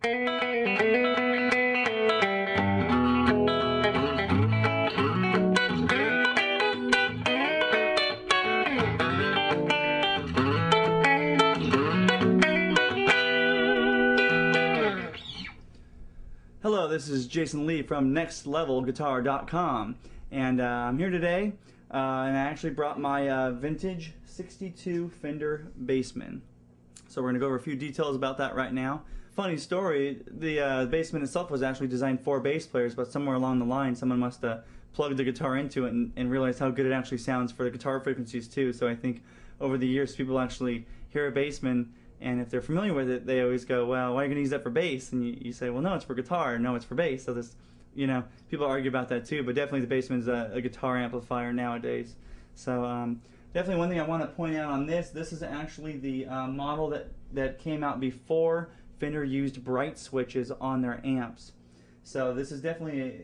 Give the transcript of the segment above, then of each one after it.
Hello, this is Jason Lee from NextLevelGuitar.com, and I'm here today, and I actually brought my vintage '62 Fender Bassman. So we're going to go over a few details about that right now. Funny story, the Bassman itself was actually designed for bass players, but somewhere along the line someone must have plugged the guitar into it and realized how good it actually sounds for the guitar frequencies too. So I think over the years people actually hear a Bassman, and if they're familiar with it, they always go, well, why are you going to use that for bass? And you say, well, no, it's for guitar. No, it's for bass. So this, you know, people argue about that too, but definitely the Bassman's a guitar amplifier nowadays. So definitely one thing I want to point out on this is actually the model that came out before Fender used bright switches on their amps. So this is definitely,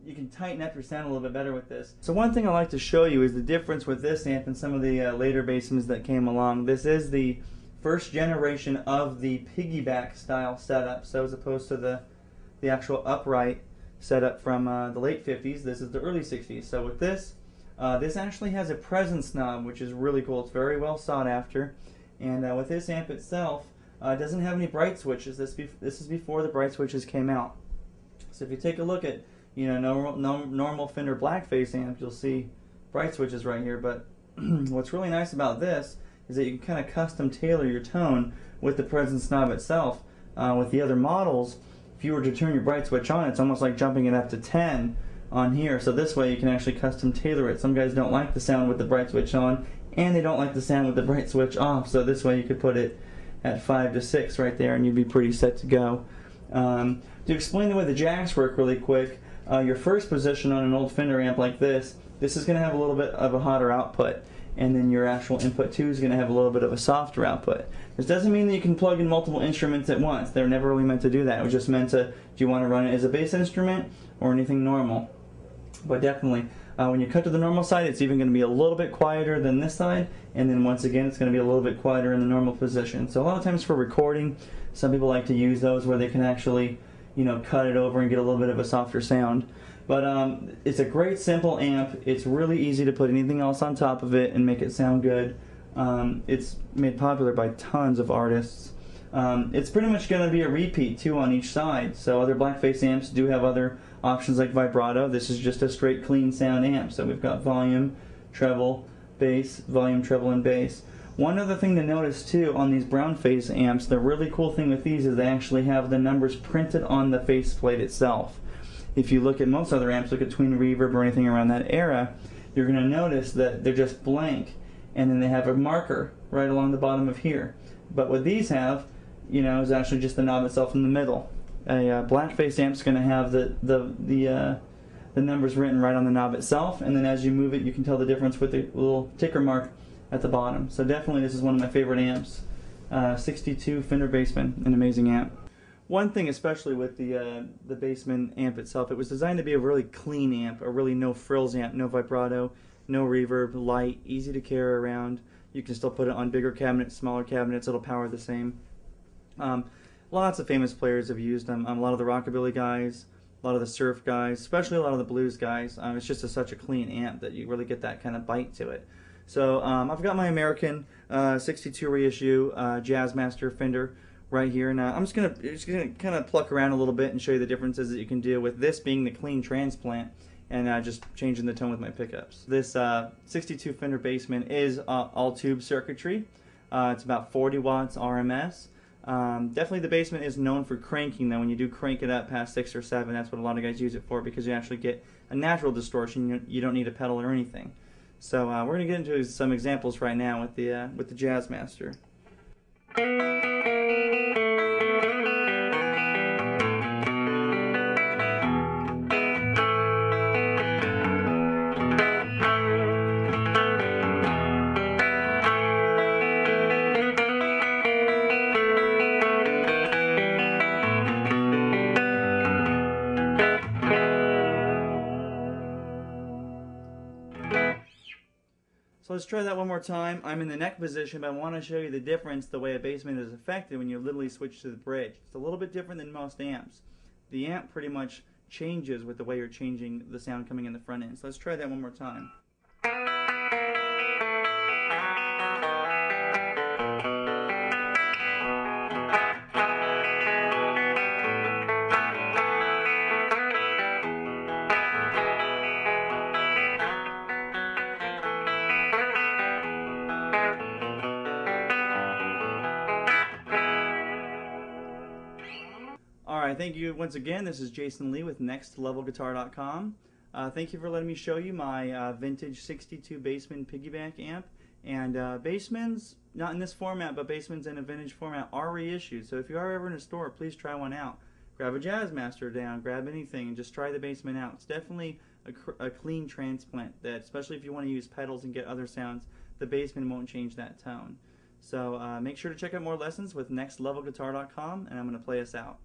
you can tighten up your sound a little bit better with this. So one thing I like to show you is the difference with this amp and some of the later Bassmans that came along. This is the first generation of the piggyback style setup, so as opposed to the actual upright setup from the late 50s, this is the early 60s. So with this, this actually has a presence knob, which is really cool. It's very well sought after, and with this amp itself, it doesn't have any bright switches. This is before the bright switches came out. So if you take a look at, you know, normal Fender blackface amp, you'll see bright switches right here. But what's really nice about this is that you can kind of custom tailor your tone with the presence knob itself. With the other models, if you were to turn your bright switch on, it's almost like jumping it up to 10 on here. So this way you can actually custom tailor it. Some guys don't like the sound with the bright switch on, and they don't like the sound with the bright switch off. So this way you could put it at 5 to 6 right there, and you'd be pretty set to go. To explain the way the jacks work really quick, your first position on an old Fender amp like this is going to have a little bit of a hotter output, and then your actual input 2 is going to have a little bit of a softer output. This doesn't mean that you can plug in multiple instruments at once. They're never really meant to do that. It was just meant to, do you want to run it as a bass instrument or anything normal? But definitely, when you cut to the normal side, it's even going to be a little bit quieter than this side, and then once again, it's going to be a little bit quieter in the normal position. So a lot of times for recording, some people like to use those where they can actually, you know, cut it over and get a little bit of a softer sound. But it's a great simple amp. It's really easy to put anything else on top of it and make it sound good. It's made popular by tons of artists. It's pretty much going to be a repeat too on each side. So other blackface amps do have other options like vibrato. This is just a straight clean sound amp. So we've got volume, treble, bass, volume, treble, and bass. One other thing to notice too on these brown face amps, the really cool thing with these is they actually have the numbers printed on the faceplate itself. If you look at most other amps, look at Twin Reverb or anything around that era, you're going to notice that they're just blank, and then they have a marker right along the bottom of here. But what these have, you know, is actually just the knob itself in the middle. A blackface amp's going to have the numbers written right on the knob itself, and then as you move it, you can tell the difference with the little ticker mark at the bottom. So definitely, this is one of my favorite amps. 62 Fender Bassman, an amazing amp. One thing especially with the Bassman amp itself, it was designed to be a really clean amp, a really no frills amp, no vibrato, no reverb, light, easy to carry around. You can still put it on bigger cabinets, smaller cabinets, it'll power the same. Lots of famous players have used them, a lot of the rockabilly guys, a lot of the surf guys, especially a lot of the blues guys. It's just such a clean amp that you really get that kind of bite to it. So I've got my American 62 reissue Jazzmaster Fender right here, and I'm just gonna kind of pluck around a little bit and show you the differences that you can do with this being the clean transplant and just changing the tone with my pickups. This 62 Fender Bassman is all tube circuitry. It's about 40 watts RMS. Definitely the Bassman is known for cranking though. When you do crank it up past 6 or 7, that's what a lot of guys use it for, because you actually get a natural distortion. You don't need a pedal or anything. So we're going to get into some examples right now with the Jazzmaster. So let's try that one more time. I'm in the neck position, but I want to show you the difference, the way a Bassman is affected when you literally switch to the bridge. It's a little bit different than most amps. The amp pretty much changes with the way you're changing the sound coming in the front end. So let's try that one more time. Alright, thank you once again. This is Jason Lee with nextlevelguitar.com. Thank you for letting me show you my vintage 62 Bassman piggyback amp. And Bassmans, not in this format, but Bassmans in a vintage format are reissued. So if you are ever in a store, please try one out. Grab a Jazzmaster down, grab anything, and just try the Bassman out. It's definitely a clean transplant, that especially if you want to use pedals and get other sounds, the Bassman won't change that tone. So make sure to check out more lessons with nextlevelguitar.com, and I'm going to play us out.